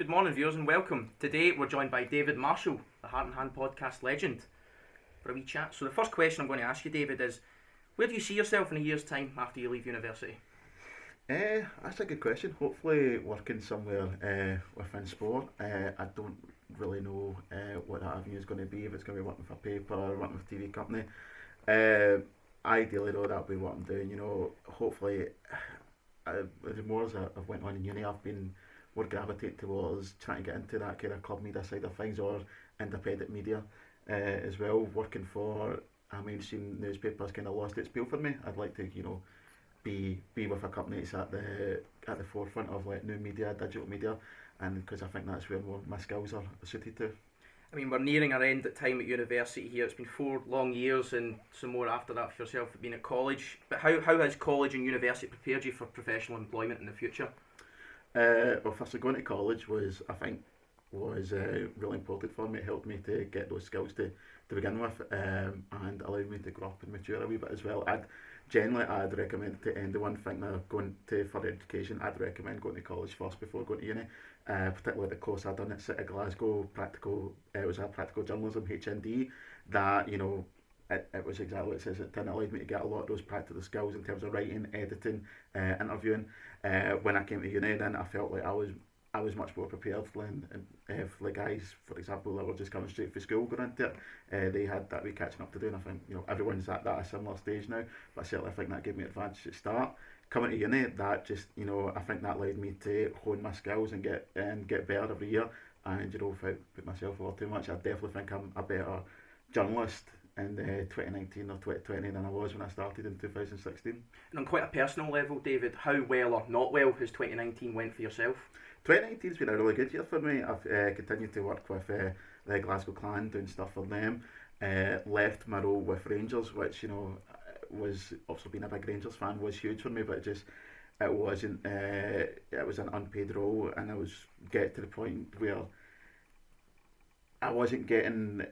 Good morning, viewers, and welcome. Today we're joined by David Marshall, the Heart and Hand podcast legend, for a wee chat. So the first question I'm going to ask you, David, is where do you see yourself in a year's time after you leave university? That's a good question. Hopefully working somewhere within sport. I don't really know what that avenue is going to be, if it's going to be working for a paper or working with a TV company. Ideally though, that'll be what I'm doing, hopefully the more as I've went on in uni, I've been more gravitated towards trying to get into that kind of club media side of things, or independent media as well. Working for a mainstream newspaper has kind of lost its appeal for me. I'd like to, be with a company that's at the forefront of like new media, digital media, and because I think that's where more my skills are suited to. I mean, we're nearing our end at time at university here. It's been 4 long years and some more after that for yourself being at college. But how has college and university prepared you for professional employment in the future? Well, firstly, going to college was really important for me. It helped me to get those skills to begin with, and allowed me to grow up and mature a wee bit as well. I'd recommend to anyone thinking of going to further education, I'd recommend going to college first before going to uni. Particularly the course I'd done at City Glasgow, it was a practical journalism HND. That it was exactly what it says. It allowed me to get a lot of those practical skills in terms of writing, editing, interviewing. When I came to uni, then I felt like I was much more prepared than for the guys, for example, that were just coming straight from school going into it. They had that wee catching up to do, and I think everyone's at that a similar stage now. But certainly I think that gave me an advantage at the start. Coming to uni, that just I think that allowed me to hone my skills and get better every year. And without putting myself over too much, I definitely think I'm a better journalist in 2019 or 2020 than I was when I started in 2016. And on quite a personal level, David, how well or not well has 2019 went for yourself? 2019's been a really good year for me. I've continued to work with the Glasgow Clan, doing stuff for them. Left my role with Rangers, which was also being a big Rangers fan was huge for me, but it wasn't. It was an unpaid role, and I was getting to the point where I wasn't getting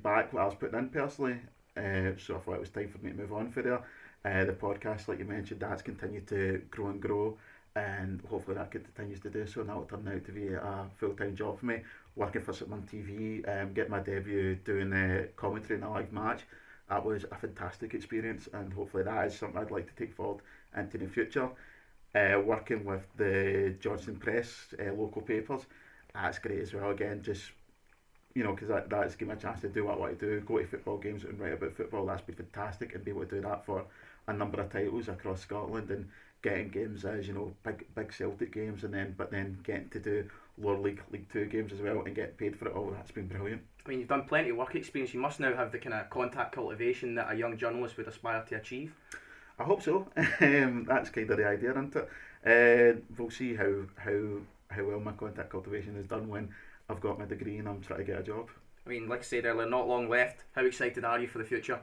back what I was putting in personally. So I thought it was time for me to move on from there. The podcast, like you mentioned, that's continued to grow and grow, and hopefully that continues to do so, and that will turn out to be a full-time job for me. Working for Scotland TV, getting my debut doing commentary in a live match, that was a fantastic experience, and hopefully that is something I'd like to take forward into the future. Working with the Johnston Press local papers, that's great as well. Again, just because that's given me a chance to do what I want to do, go to football games and write about football. That's been fantastic, and be able to do that for a number of titles across Scotland, and getting games as big Celtic games, but then getting to do lower League 2 games as well and get paid for it all. That's been brilliant. I mean, you've done plenty of work experience. You must now have the kind of contact cultivation that a young journalist would aspire to achieve. I hope so. That's kind of the idea, isn't it? We'll see how well my contact cultivation is done when I've got my degree and I'm trying to get a job. I mean, like I said earlier, not long left. How excited are you for the future?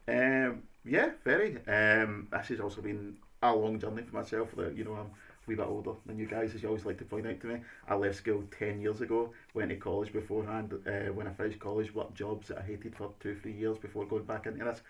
Yeah, very. This has also been a long journey for myself. I'm a wee bit older than you guys, as you always like to point out to me. I left school 10 years ago, went to college beforehand. When I finished college, worked jobs that I hated for 2-3 years before going back into this.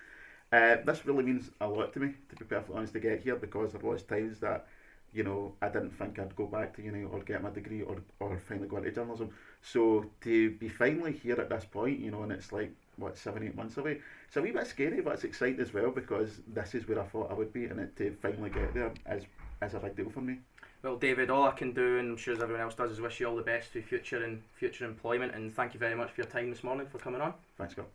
This really means a lot to me, to be perfectly honest, to get here, because there was times that I didn't think I'd go back to uni or get my degree or finally go into journalism. So to be finally here at this point, and it's like, 7-8 months away, it's a wee bit scary, but it's exciting as well, because this is where I thought I would be, and to finally get there is a big deal for me. Well, David, all I can do, and I'm sure as everyone else does, is wish you all the best for future employment, and thank you very much for your time this morning for coming on. Thanks, Scott.